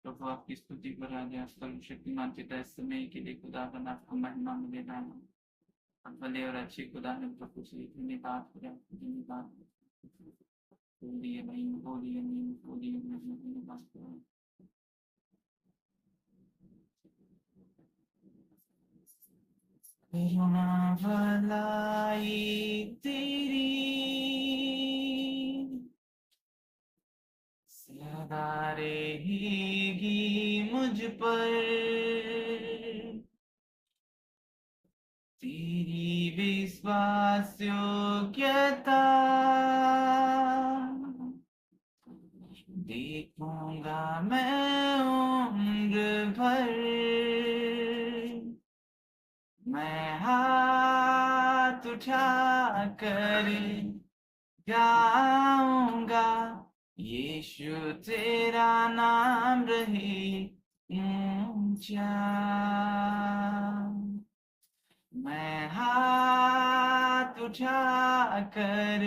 प्रभु आपकी स्तुति पर आ जाए। सर्वशक्तिमान पिता, इस समय के लिए खुदावन आपको महिमा मिले नाम। अब भले और अच्छे खुदा ने प्रभु से धन्यवाद करें, धन्यवाद। बोलिए नहीं, बोलिए नहीं, बोलिए नहीं, धन्यवाद करें। करुणा भलाई तेरी सदा रहेगी मुझ पर, तेरी विश्वास योग्यता देखूंगा मैं उम्र भर। मैं हाथ उठा कर गाऊंगा, यीशु तेरा नाम रहे ऊंचा। मैं हाथ उठा कर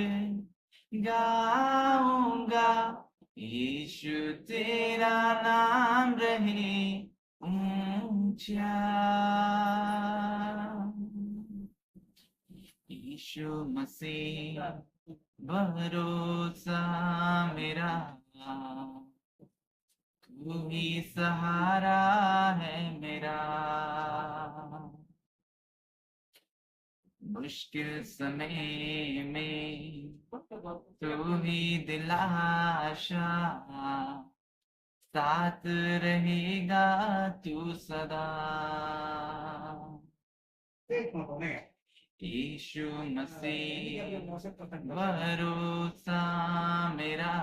गाऊंगा, यीशु तेरा नाम रहे ऊंचा। यीशु मसीह भरोसा मेरा, तू ही सहारा है मेरा। मुश्किल समय में तू ही दिलाशा, साथ रहेगा तू सदा। यीशु मसीह भरोसा मेरा,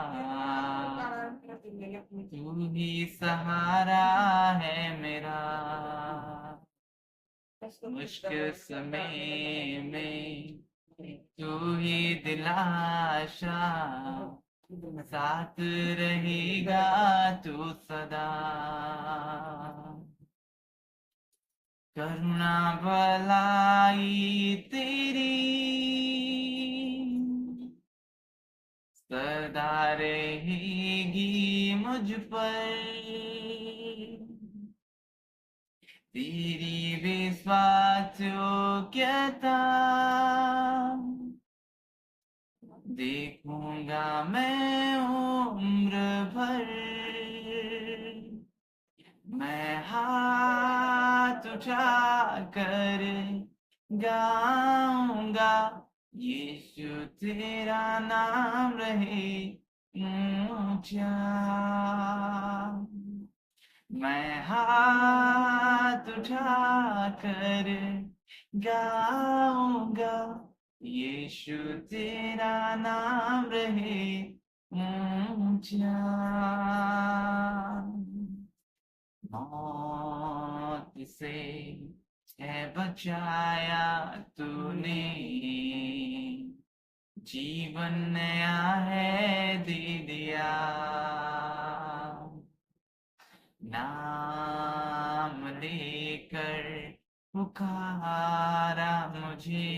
तू ही सहारा है मेरा। मुश्किल समय में तू ही दिलाशा, साथ रहेगा तू सदा। करुणा भलाई तेरी सदा रहेगी मुझ पर, तेरी विश्वास योग्यता देखूंगा मैं उम्र भर। मैं हाथ उठा कर गाऊंगा, यीशु तेरा नाम रहे ऊंचा। मैं हाथ उठा कर गाऊंगा, यीशु तेरा नाम रहे ऊंचा। मौत से है बचाया तूने, जीवन नया है दे दिया। नाम लेकर पुकारा मुझे,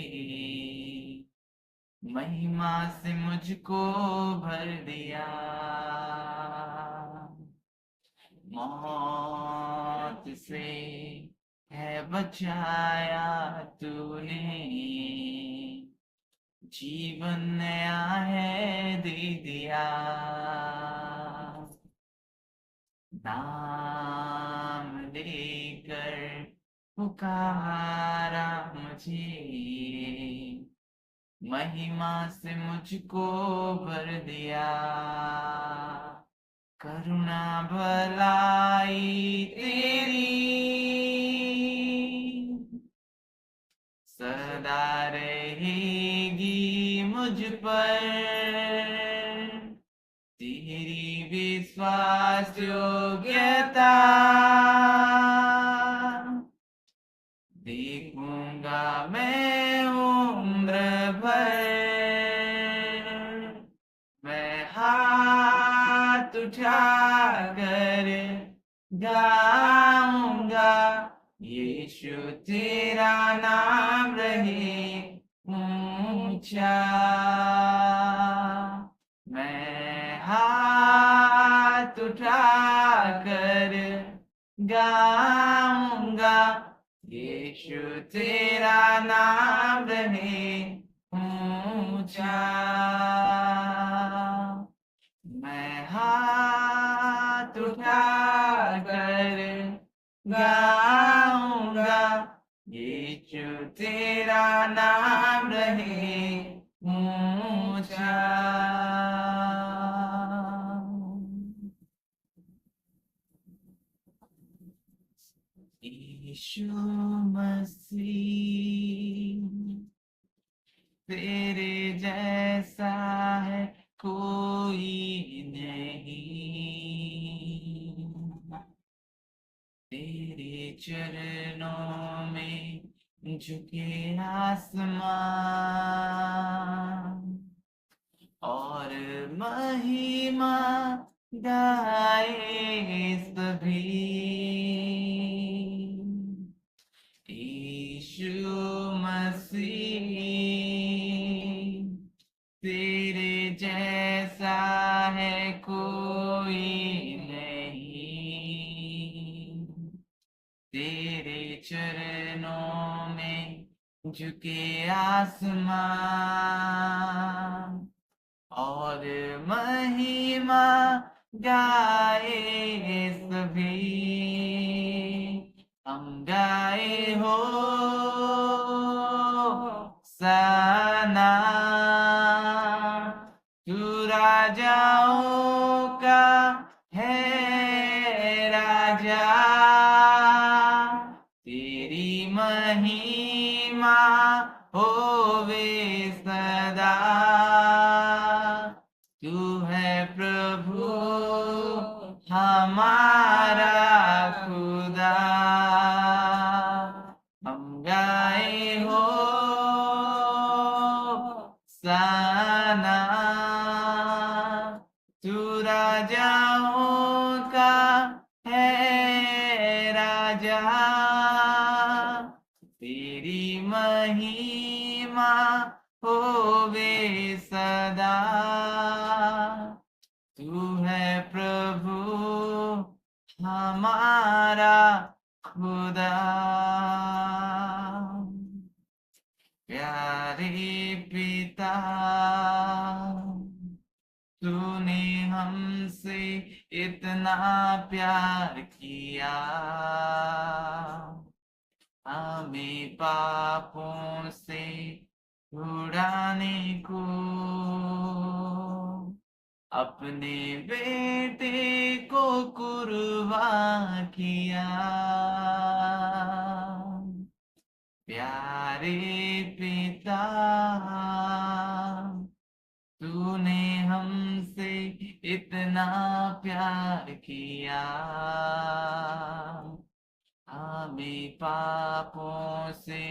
महिमा से मुझको भर दिया। मौत से है बचाया तूने, जीवन नया है दे दिया। नाम लेकर पुकारा मुझे, महिमा से मुझको भर दिया। करुणा भलाई तेरी सदा रहेगी मुझ पर, तेरी विश्वास योग्यता देखूंगा मैं उम्र भर। मैं हाथ उठा कर गाऊंगा, यीशु तेरा नाम रहे ऊंचा। मैं हाथ उठा कर गाऊंगा, यीशु तेरा नाम रहे ऊंचा। मैं हाथ उठा कर गाऊंगा, यीशु तेरा नाम रहे ऊंचा। यीशु मसीह तेरे जैसा है कोई नहीं, तेरे चरणों में झुके आसमान और महिमा गाए सभी। यीशु मसीह तेरे जैसा है कोई नहीं, तेरे चरणों में झुके आसमान और महिमा गाए सभी। हम गाए हो सना, तू राजाओं का है राजा, तेरी महिमा होवे सदा। तू है प्रभु हमारा खुदा, हम गाए हो सना, तू राजाओं का है राजा, तेरी महिमा होवे सदा। तू है प्रभु हमारा खुदा। प्यारे पिता, तूने हमसे इतना प्यार किया, हमें पापों से छुड़ाने को अपने बेटे को कुर्बान किया। प्यारे पिता, तूने हमसे इतना प्यार किया, हमें पापों से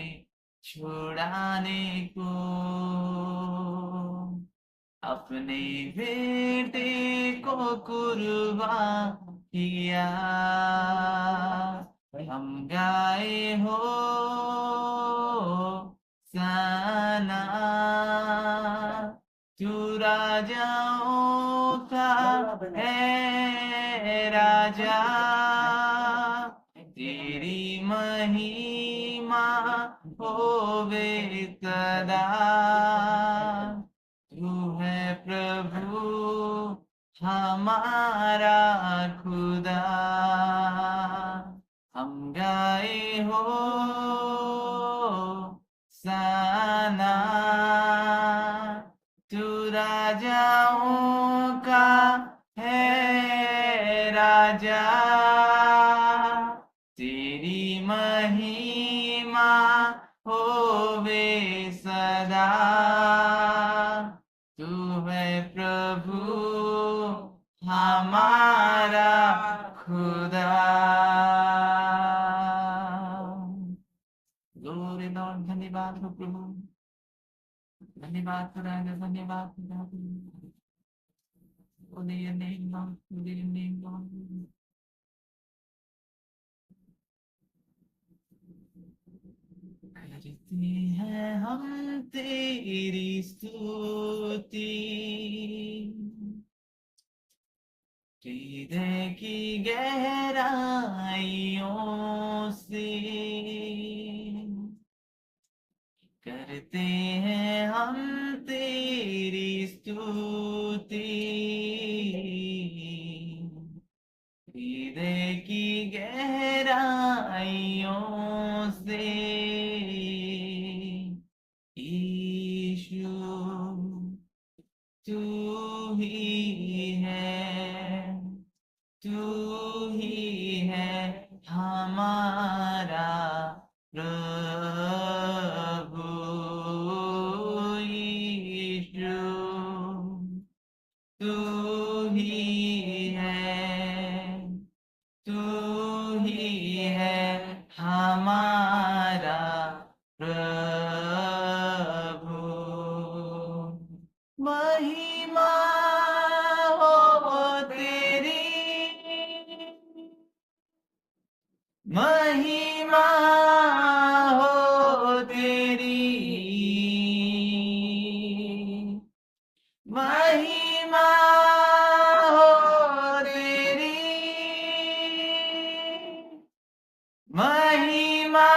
छुड़ाने को अपने बेटे को कुर्बान किया। हम गाए हो सना, तू राजाओं का है राजा, तेरी महिमा होवे सदा। तू है प्रभु हमारा खुदा, हम गाए हो सना, तू राजाओं का है राजा, तेरी महिमा होवे सदा। तू है प्रभु हमारा खुदा। ग्लोरी लॉर्ड, धन्यवाद हो प्रभु, धन्यवाद खुदावंद, धन्यवाद खुदावंद। Holy your name, Lord, holy your name, Lord। करते हैं हम तेरी स्तुति, हृदय की गहराइयों करते हैं हम तेरी स्तुति, हृदय की गहराइयों से। यीशु तू ही है, तू ही है हमारा प्रभु। यीशु तू ही है, तू ही है हमारा प्रभु। महिमा हो तेरी, महिमा हो तेरी, महिमा हो तेरी, महिमा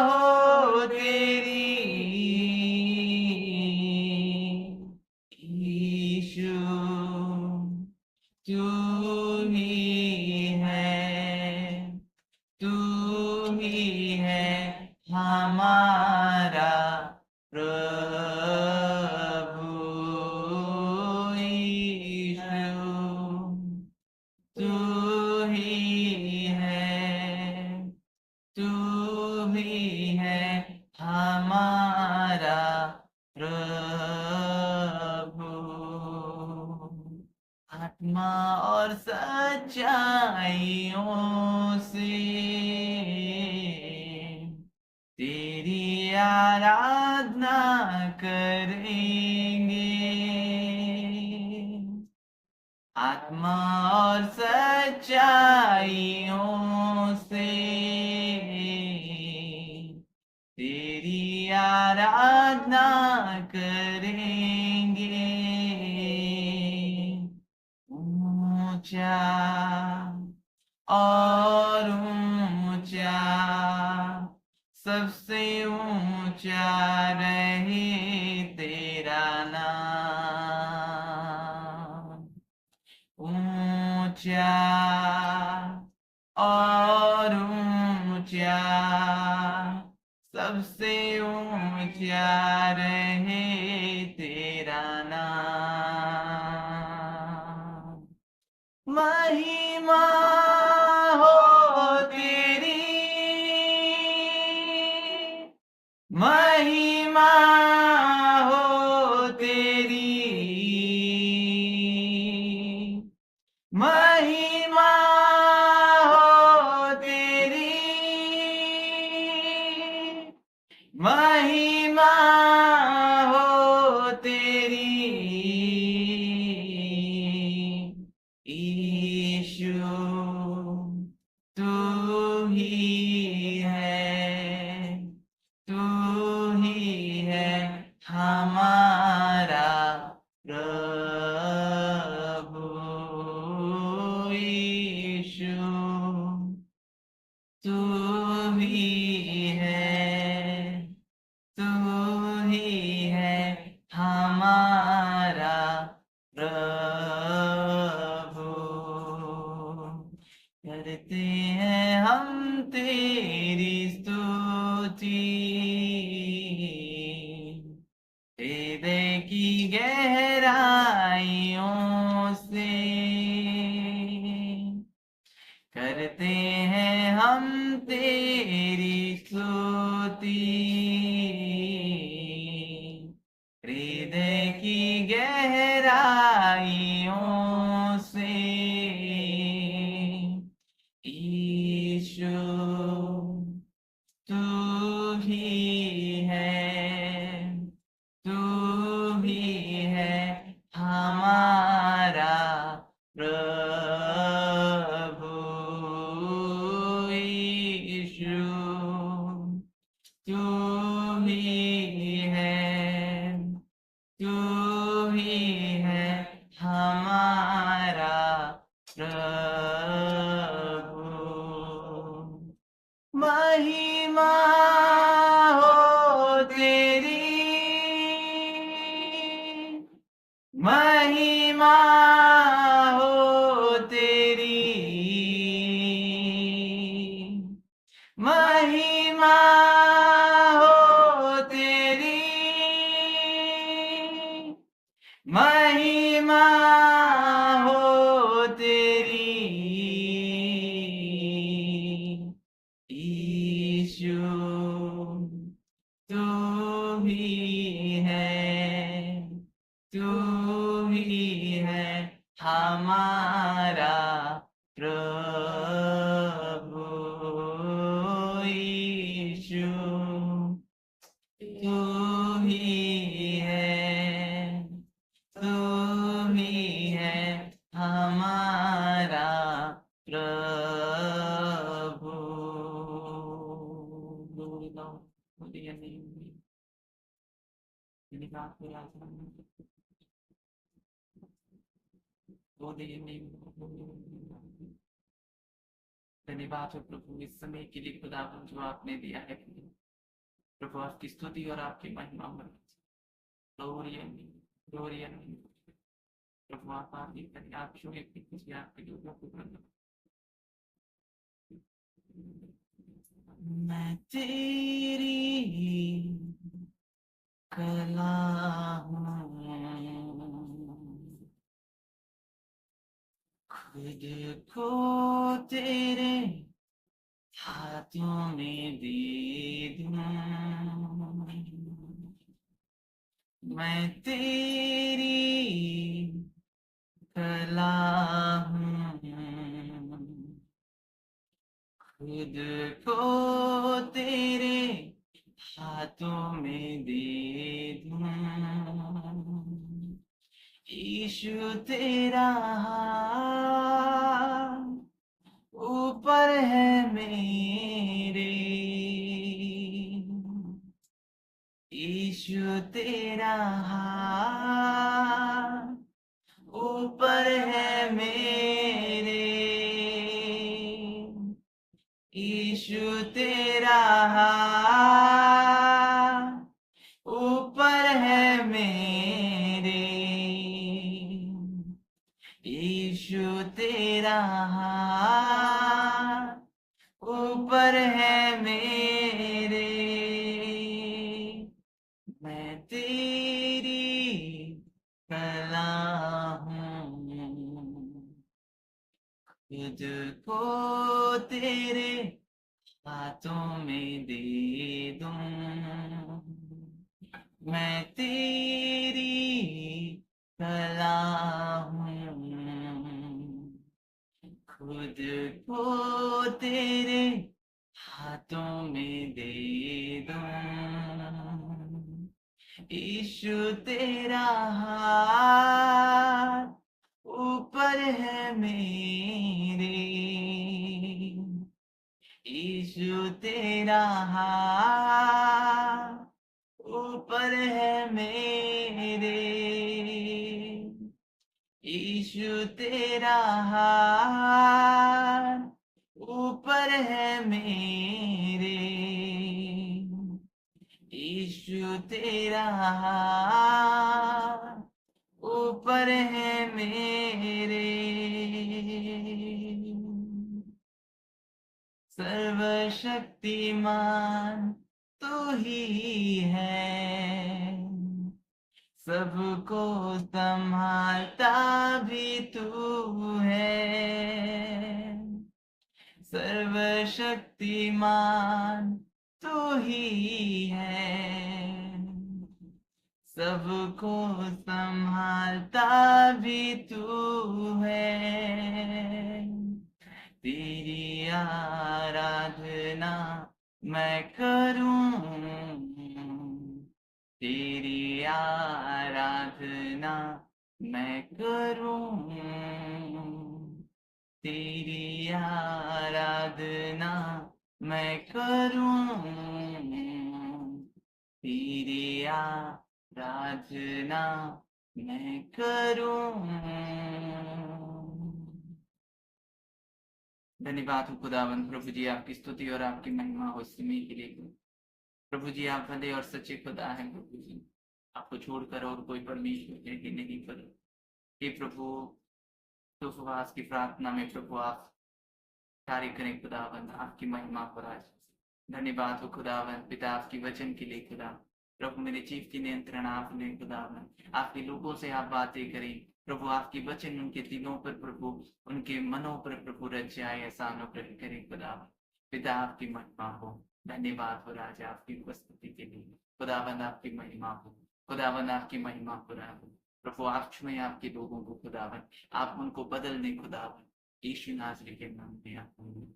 हो तेरी। यीशु तू ही है, तू ही है हमारा प्रभु। यीशु तू ही है, तू ही है हमारा प्रभु। आत्मा और सच्चाइयों से तेरी आराधना करेंगे। आत्मा और सच्चाइयों से तेरी आराधना करेंगे। ऊंचा और ऊंचा, सबसे ऊंचा रहे तेरा नाम। ऊंचा और ऊंचा, सबसे ऊंचा रहे तेरा नाम। महिमा हो तेरी, महिमा हो तेरी, महिमा हो तेरी, महिमा हो तेरी। यीशु तू ही है, तू ही है हमारा प्रभु। यीशु तू ही है, तू ही है हमारा प्रभु। करते हैं हम तेरी स्तुति, हृदय की गहराइयों से। करते हैं हम तेरी स्तुति, हृदय की गहराइयों से। यीशु तू ही है, तू ही है हमारा प्रभु। यीशु तू ही है, तू ही है हमारा प्रभु। महिमा हो तेरी, यीशु तू ही है, तू ही है हमारा प्रभु। धन्यवाद हो प्रभु इस समय के लिए खुदा जो आपने दिया है प्रभु, आपकी स्तुति और आपकी महिमा हो। ग्लोरी प्रभु आप आदि करें, आप जो आपके लोगों को करना। मैं तेरी कला हूँ, खुद को तेरे हाथों में दे दूं। मैं तेरी कला हूँ, खुद को तेरे हाथों में दे दूं। यीशु तेरा हाथ ऊपर है मेरे, यीशु तेरा हाथ ऊपर है मेरे, यीशु तेरा हाथ ऊपर है मेरे, यीशु तेरा हाथ ऊपर है मेरे। मैं तेरी कला हूँ, खुद को तेरे हाथों में दे दूं। मैं तेरी कला हूँ, खुद को तेरे हाथों में दे दूं। यीशु तेरा हाथ ऊपर है मेरे, यीशु तेरा हाथ ऊपर है मेरे, यीशु तेरा हाथ ऊपर है मेरे, यीशु तेरा हाथ ऊपर है मेरे। सर्वशक्तिमान तू ही है, सबको संभालता भी तू है। सर्वशक्तिमान तू ही है, सबको संभालता भी तू है। तेरी आराधना मैं करूं, तेरी आराधना मैं करूं, तेरी आराधना मैं करूं, तेरी आराधना मैं करूं। धन्यवाद हो खुदावन प्रभु जी, आपकी स्तुति और आपकी महिमा हो समय के लिए। प्रभु जी आप भले और सच्चे खुदा हैं प्रभु जी, आपको छोड़कर और कोई परमेश्वर है ही नहीं। पर हे प्रभु तो उपवास की प्रार्थना में प्रभु आप कार्य करें खुदावन, आपकी महिमा पर आज। धन्यवाद हो खुदावन पिता आपकी वचन के लिए खुदा। प्रभु मेरे चीफ की नियंत्रण आप लें खुदावन, आपके लोगों से आप बातें करें प्रभु, आपकी वचन उनके दिलों पर प्रभु, उनके मनों पर प्रभु रच जाए, ऐसा अनुग्रह करें खुदावन। पिता आपकी महिमा हो। धन्यवाद हो राजा आपकी उपस्थिति के लिए खुदावन, आपकी महिमा हो खुदावन, आपकी महिमा हो प्रभु। आप छुए आपके लोगों को खुदावन, आप उनको बदल दें खुदावन। यीशु नासरी के नाम में आमीन।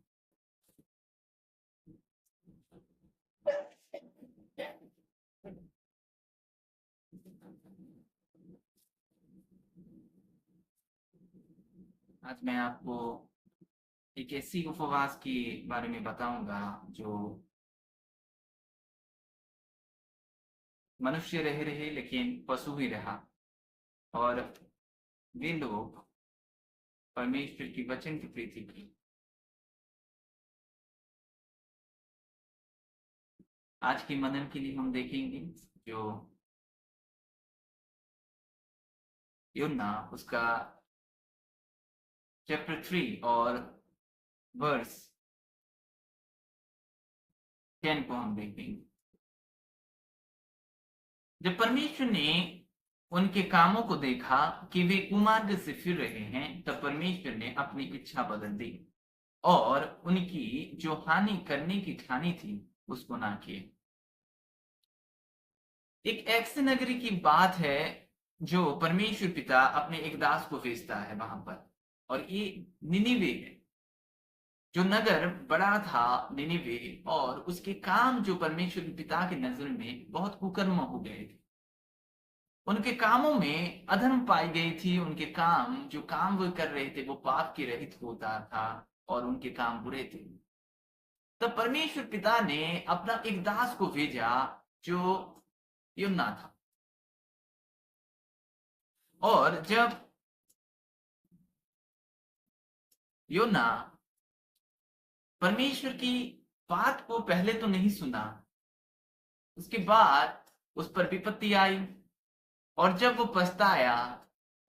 आज मैं आपको एक ऐसी उपवास के बारे में बताऊंगा जो मनुष्य रह रहे लेकिन पशु ही रहा, और वे लोग परमेश्वर की वचन की प्रीति की। आज के मनन के लिए हम देखेंगे जो यूहन्ना उसका चैप्टर 3 और वर्स 10 को हम देखेंगे। जब परमेश्वर ने उनके कामों को देखा कि वे कुमार्ग से फिर रहे हैं, तब परमेश्वर ने अपनी इच्छा बदल दी और उनकी जो हानि करने की ठानी थी उसको ना किए। एक ऐसी नगरी की बात है जो परमेश्वर पिता अपने एक दास को भेजता है वहां पर, और ये निनिवे है। जो नगर बड़ा था निनिवे, और उसके काम जो परमेश्वर पिता की नजर में बहुत कुकर्म हो गए थे। उनके कामों में अधर्म पाई गई थी। उनके काम जो काम वो कर रहे थे वो पाप के रहित होता था और उनके काम बुरे थे। तब परमेश्वर पिता ने अपना एक दास को भेजा जो यूहन्ना था। और जब यूहन्ना परमेश्वर की बात को पहले तो नहीं सुना, उसके बाद उस पर विपत्ति आई, और जब वो पछताया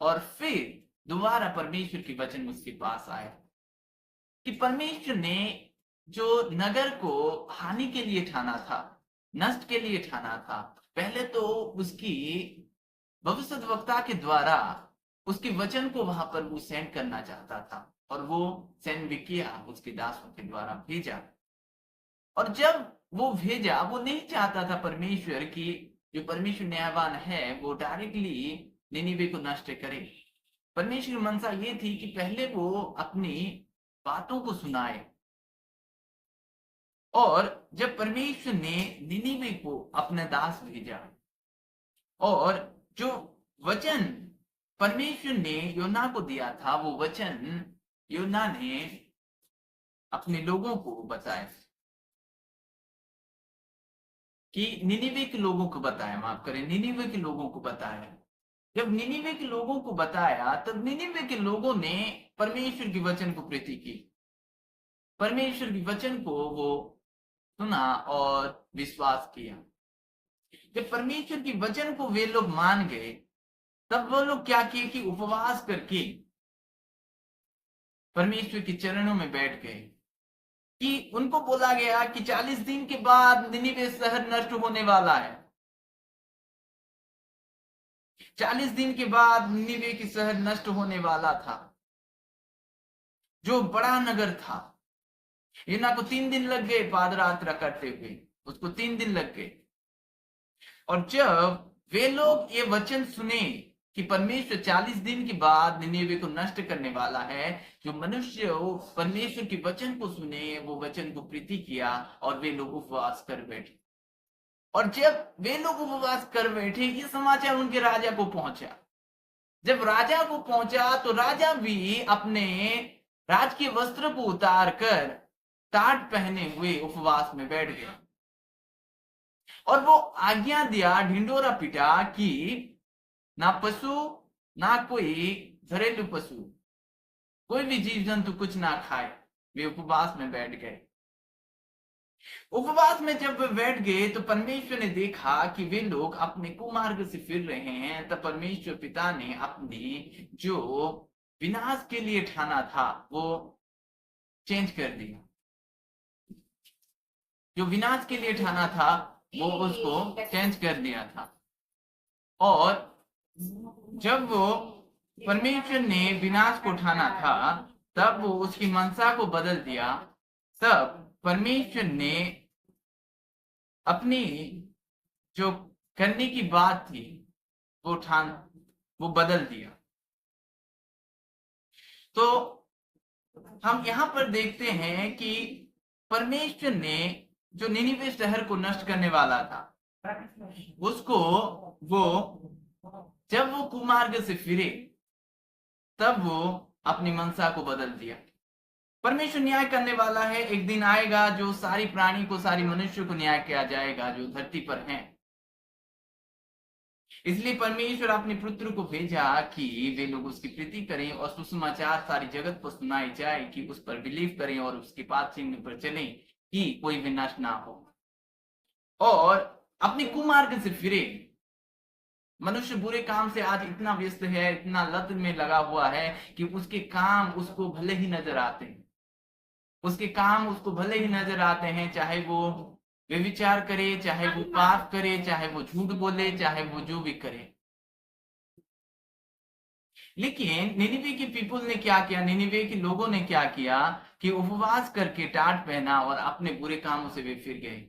और फिर दोबारा परमेश्वर के वचन उसके पास आए कि परमेश्वर ने जो नगर को हानि के लिए ठाना था, नष्ट के लिए ठाना था, पहले तो उसकी भविष्यद्वक्ता के द्वारा उसके वचन को वहां पर वो सेंड करना चाहता था, और वो सेंड भी किया, उसके दासों के द्वारा भेजा। और जब वो भेजा, वो नहीं चाहता था परमेश्वर की जो परमेश्वर न्यायवान है वो डायरेक्टली निनिवे को नष्ट करे। परमेश्वर की मनसा ये थी कि पहले वो अपनी बातों को सुनाए। और जब परमेश्वर ने निनिवे को अपना दास भेजा, और जो वचन परमेश्वर ने यूहन्ना को दिया था वो वचन यूहन्ना ने अपने लोगों को बताया, कि निनिवे के लोगों को बताया, माफ करें, निनिवे के लोगों को बताया। जब निनिवे के लोगों को बताया तब निनिवे के लोगों ने परमेश्वर के वचन को प्रीति की। परमेश्वर के वचन को वो सुना और विश्वास किया। जब परमेश्वर के वचन को वे लोग मान गए, तब वो लोग क्या किए कि उपवास करके परमेश्वर के चरणों में बैठ गए। कि उनको बोला गया कि 40 दिन के बाद निनिवे शहर नष्ट होने वाला है। 40 दिन के बाद निनिवे की शहर नष्ट होने वाला था, जो बड़ा नगर था। यूहन्ना को 3 दिन लग गए पादयात्रा करते हुए, उसको 3 दिन लग गए। और जब वे लोग ये वचन सुने कि परमेश्वर 40 दिन के बाद निनिवे को नष्ट करने वाला है, जो मनुष्य परमेश्वर के वचन को सुने वो वचन को प्रीति किया और वे लोग उपवास कर बैठे। और जब वे लोग उपवास कर बैठे, ये समाचार उनके राजा को पहुंचा। जब राजा को पहुंचा तो राजा भी अपने राजकीय वस्त्र को उतार कर टाट पहने हुए उपवास में बैठ गया, और वो आज्ञा दिया, ढिंडोरा पिटा कि ना पशु ना कोई घरेलू पशु, कोई भी जीव जंतु कुछ ना खाए। वे उपवास में बैठ गए। उपवास में जब वे बैठ गए तो परमेश्वर ने देखा कि वे लोग अपने कुमार्ग से फिर रहे हैं। तब परमेश्वर पिता ने अपनी जो विनाश के लिए ठाना था वो चेंज कर दिया। जो विनाश के लिए ठाना था वो उसको चेंज कर दिया था। और जब वो परमेश्वर ने विनाश को ठाना था तब वो उसकी मनसा को बदल दिया। तब परमेश्वर ने अपनी जो करने की बात थी वो बदल दिया। तो हम यहाँ पर देखते हैं कि परमेश्वर ने जो निनिवे शहर को नष्ट करने वाला था, उसको वो जब वो कुमार्ग से फिरे तब वो अपनी मनसा को बदल दिया। परमेश्वर न्याय करने वाला है। एक दिन आएगा जो सारी प्राणी को, सारी मनुष्य को न्याय किया जाएगा जो धरती पर हैं। इसलिए परमेश्वर अपने पुत्र को भेजा कि वे लोग उसकी प्रीति करें और सुसमाचार सारी जगत को सुनाई जाए, कि उस पर बिलीव करें और उसके पास चिन्ह पर चलें कि कोई भी नष्ट ना हो और अपने कुमार्ग से फिरे। मनुष्य बुरे काम से आज इतना व्यस्त है, इतना लत में लगा हुआ है कि उसके काम उसको भले ही नजर आते हैं, उसके काम उसको भले ही नजर आते हैं, चाहे वो व्यभिचार करे, चाहे वो पाप करे, चाहे वो झूठ बोले, चाहे वो जो भी करे। लेकिन निनिवे के पीपल ने क्या किया, निनिवे के लोगों ने क्या किया कि उपवास करके टाट पहना और अपने बुरे कामों से वे फिर गए।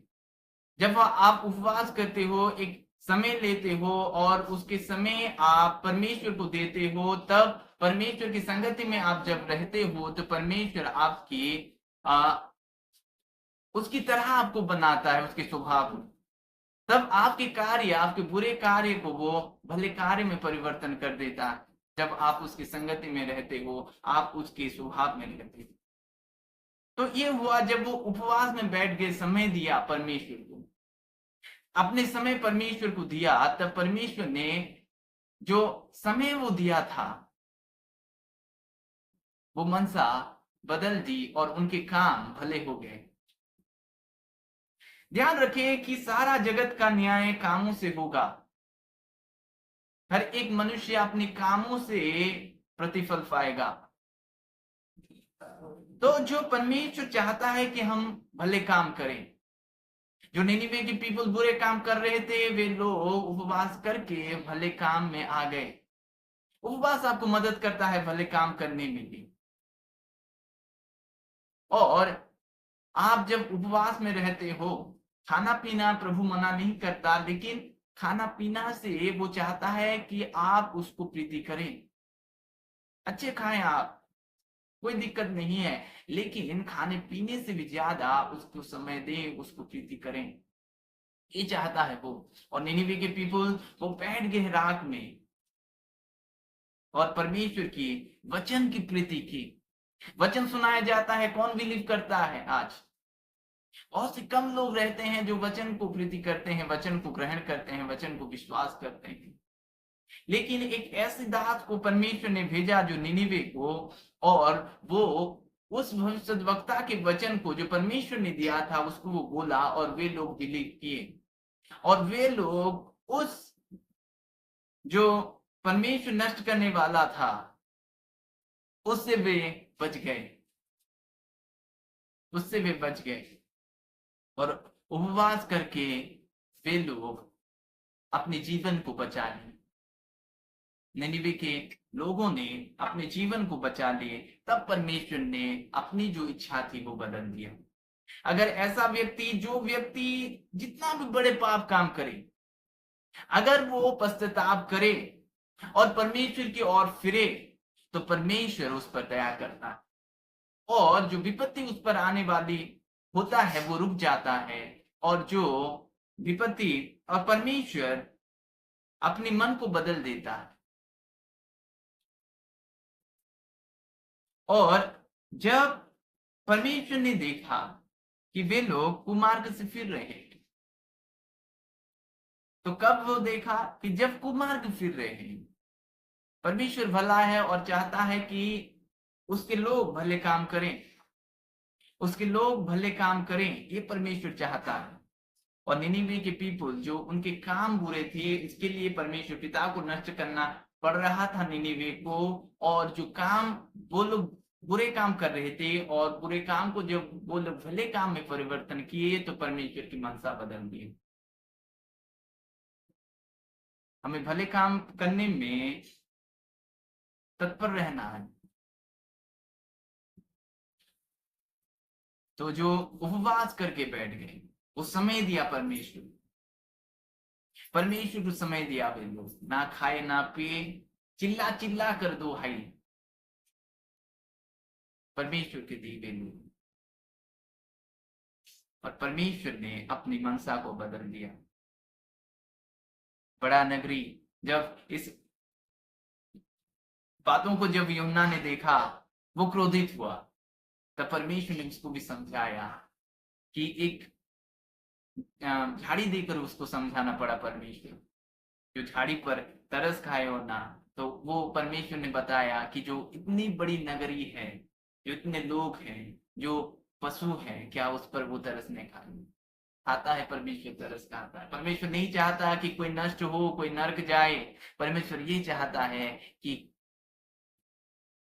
जब आप उपवास करते हो, एक समय लेते हो और उसके समय आप परमेश्वर को देते हो, तब परमेश्वर की संगति में आप जब रहते हो तो परमेश्वर आपकी उसकी तरह आपको बनाता है, उसके स्वभाव को। तब आपके कार्य, आपके बुरे कार्य को वो भले कार्य में परिवर्तन कर देता है। जब आप उसकी संगति में रहते हो, आप उसके स्वभाव में रहते हो। तो ये हुआ जब वो उपवास में बैठ गए, समय दिया परमेश्वर को, अपने समय परमेश्वर को दिया, तब परमेश्वर ने जो समय वो दिया था वो मनसा बदल दी और उनके काम भले हो गए। ध्यान रखें कि सारा जगत का न्याय कामों से होगा। हर एक मनुष्य अपने कामों से प्रतिफल पाएगा। तो जो परमेश्वर चाहता है कि हम भले काम करें, जो निनिवे के पीपल बुरे काम कर रहे थे, वे लोग उपवास करके भले काम में आ गए। उपवास आपको मदद करता है भले काम करने में भी। और आप जब उपवास में रहते हो, खाना पीना प्रभु मना नहीं करता, लेकिन खाना पीना से वो चाहता है कि आप उसको प्रीति करें। अच्छे खाएं आप, कोई दिक्कत नहीं है, लेकिन खाने पीने से भी ज्यादा उसको समय दें, उसको प्रीति करें, ये चाहता है वो। और निनिवे के पीपल वो बैठ गए रात में और परमेश्वर की वचन की प्रीति की। वचन सुनाया जाता है, कौन बिलीव करता है आज? बहुत से कम लोग रहते हैं जो वचन को प्रीति करते हैं, वचन को ग्रहण करते हैं, वचन को विश्वास करते हैं। लेकिन एक ऐसे दास को परमेश्वर ने भेजा जो निनिवे को, और वो उस भविष्यद्वक्ता के वचन को जो परमेश्वर ने दिया था उसको वो बोला और वे लोग बिलीव किए। और वे लोग उस जो परमेश्वर नष्ट करने वाला था उससे वे बच गए, उससे वे बच गए। और उपवास करके वे लोग अपने जीवन को बचा लिए। निनिवे के लोगों ने अपने जीवन को बचा लिए, तब परमेश्वर ने अपनी जो इच्छा थी वो बदल दिया। अगर ऐसा व्यक्ति, जो व्यक्ति जितना भी बड़े पाप काम करे, अगर वो पश्चाताप करे और परमेश्वर की ओर फिरे, तो परमेश्वर उस पर दया करता है और जो विपत्ति उस पर आने वाली होता है वो रुक जाता है। और जो विपत्ति और परमेश्वर अपने मन को बदल देता है। और जब परमेश्वर ने देखा कि वे लोग कुमार्ग से फिर रहे हैं, तो कब वो देखा कि जब कुमार्ग फिर रहे हैं, परमेश्वर भला है और चाहता है कि उसके लोग भले काम करें, उसके लोग भले काम करें, ये परमेश्वर चाहता है। और निनिवे के पीपल जो उनके काम बुरे थे, इसके लिए परमेश्वर पिता को नष्ट करना पड़ रहा था निनिवे को। और जो काम वो लोग बुरे काम कर रहे थे और बुरे काम को जब वो लोग भले काम में परिवर्तन किए, तो परमेश्वर की मनसा बदल दी। हमें भले काम करने में तत्पर रहना है। तो जो उपवास करके बैठ गए, वो समय दिया परमेश्वर, परमेश्वर को समय दिया। वे लोग ना खाए ना पिए, चिल्ला चिल्ला कर दो हाई, परमेश्वर के दिए लोग, और परमेश्वर ने अपनी मनसा को बदल दिया। बड़ा नगरी जब इस बातों को जब यूहन्ना ने देखा, वो क्रोधित हुआ। तब परमेश्वर ने उसको भी समझाया कि एक झाड़ी देकर उसको समझाना पड़ा परमेश्वर, जो झाड़ी पर तरस खाए हो ना। तो वो परमेश्वर ने बताया कि जो इतनी बड़ी नगरी है, जो इतने लोग हैं, जो पशु हैं, क्या उस पर वो तरस नहीं खाता है? परमेश्वर तरस खाता है। परमेश्वर नहीं चाहता कि कोई नष्ट हो, कोई नरक जाए। परमेश्वर ये चाहता है कि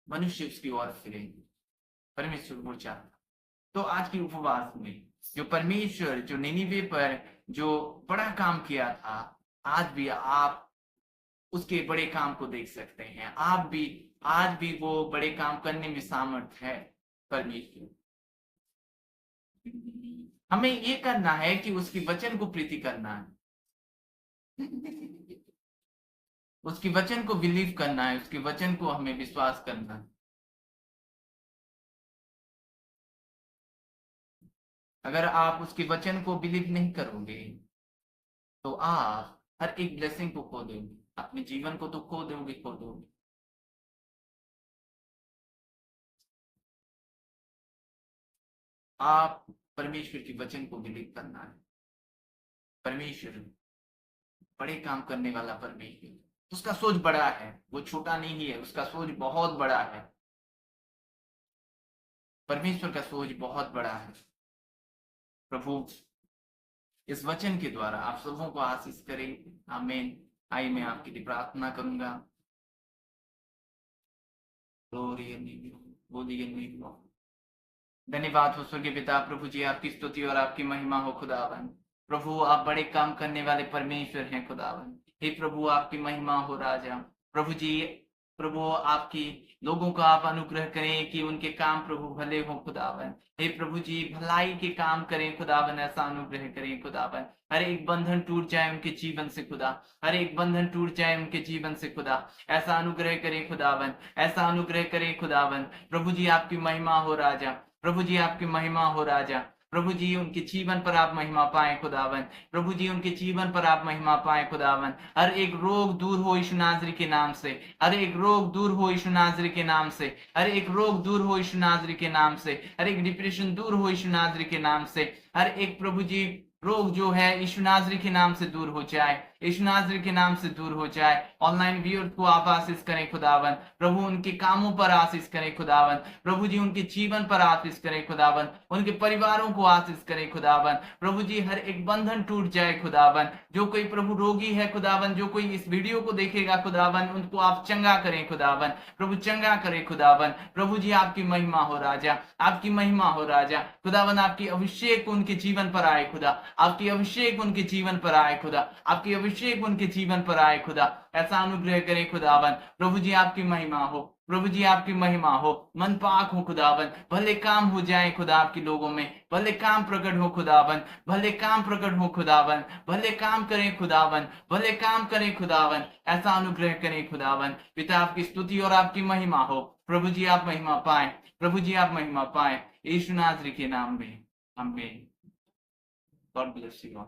मनुष्य उसकी ओर फिरे। परमेश्वर वो चाहता। तो आज की उपवास में जो परमेश्वर, जो निनिवे पर जो बड़ा काम किया था, आज भी आप उसके बड़े काम को देख सकते हैं। आप भी आज भी वो बड़े काम करने में सामर्थ है परमेश्वर। हमें ये करना है कि उसकी वचन को प्रीति करना है, उसकी वचन को बिलीव करना है, उसके वचन को हमें विश्वास करना है। अगर आप उसके वचन को बिलीव नहीं करोगे तो आप हर एक ब्लेसिंग को खो दोगे, अपने जीवन को तो खो दोगे। आप परमेश्वर के वचन को बिलीव करना है। परमेश्वर बड़े काम करने वाला परमेश्वर, उसका सोच बड़ा है, वो छोटा नहीं है, उसका सोच बहुत बड़ा है। परमेश्वर का सोच बहुत बड़ा है। प्रभु इस वचन के द्वारा आप सबों को आशीष करें। आमीन। आइए मैं आपके लिए प्रार्थना करूंगा। धन्यवाद हो स्वर्गीय पिता, प्रभु जी आपकी स्तुति और आपकी महिमा हो खुदावन। प्रभु आप बड़े काम करने वाले परमेश्वर हैं खुदावन। हे प्रभु आपकी महिमा हो राजा। प्रभु जी, प्रभु आपकी लोगों का आप अनुग्रह करें कि उनके काम प्रभु भले हो खुदावन। हे प्रभु जी भलाई के काम करें खुदावन, ऐसा अनुग्रह करें खुदावन। हर एक बंधन टूट जाए उनके जीवन से खुदा, हर एक बंधन टूट जाए उनके जीवन से खुदा, ऐसा अनुग्रह करें खुदावन, ऐसा अनुग्रह करें खुदावन। प्रभु जी आपकी महिमा हो राजा, प्रभु जी आपकी महिमा हो राजा। प्रभु जी उनके जीवन पर आप महिमा पाए खुदावन, प्रभु जी उनके जीवन पर आप महिमा पाए खुदावन। हर एक रोग दूर हो यीशु नाज़री के नाम से, हर एक रोग दूर हो यीशु नाज़री के नाम से, हर एक रोग दूर हो यीशु नाज़री के नाम से, हर एक डिप्रेशन दूर हो यीशु नाज़री के नाम से, हर एक प्रभु जी रोग जो है यीशु नाज़री के नाम से दूर हो जाए, यीशु नाज़री के नाम से दूर हो जाए। ऑनलाइन व्यूअर्स को आप आशीष करें खुदावन, प्रभु उनके कामों पर आशीष करें खुदावन, प्रभु जी उनके जीवन पर आशीष करें खुदावन, उनके परिवारों को आशीष करें खुदावन। प्रभु जी हर एक बंधन टूट जाए खुदावन। जो कोई प्रभु रोगी है खुदावन, जो कोई इस वीडियो को देखेगा खुदावन, उनको आप चंगा करें खुदावन, प्रभु चंगा करें खुदावन। प्रभु जी आपकी महिमा हो राजा, आपकी महिमा हो राजा खुदावन। आपकी अभिषेक उनके जीवन पर आए खुदा, आपकी अभिषेक उनके जीवन पर आए खुदा, आपकी अभिषेक उनके जीवन पर आए खुदा, ऐसा अनुग्रह करें खुदावन। प्रभु जी आपकी महिमा हो, प्रभु जी आपकी महिमा हो। मन पाक हो खुदावन, भले काम हो जाए खुदा आपके लोगों में, भले काम प्रकट हो खुदावन, भले काम प्रकट हो खुदावन, भले काम करें खुदावन, भले काम करें खुदावन, ऐसा अनुग्रह करें खुदावन। पिता आपकी स्तुति और आपकी महिमा हो। प्रभु जी आप महिमा पाए, प्रभु जी आप महिमा पाए, यीशु नाज़री के नाम में आमीन। God bless you.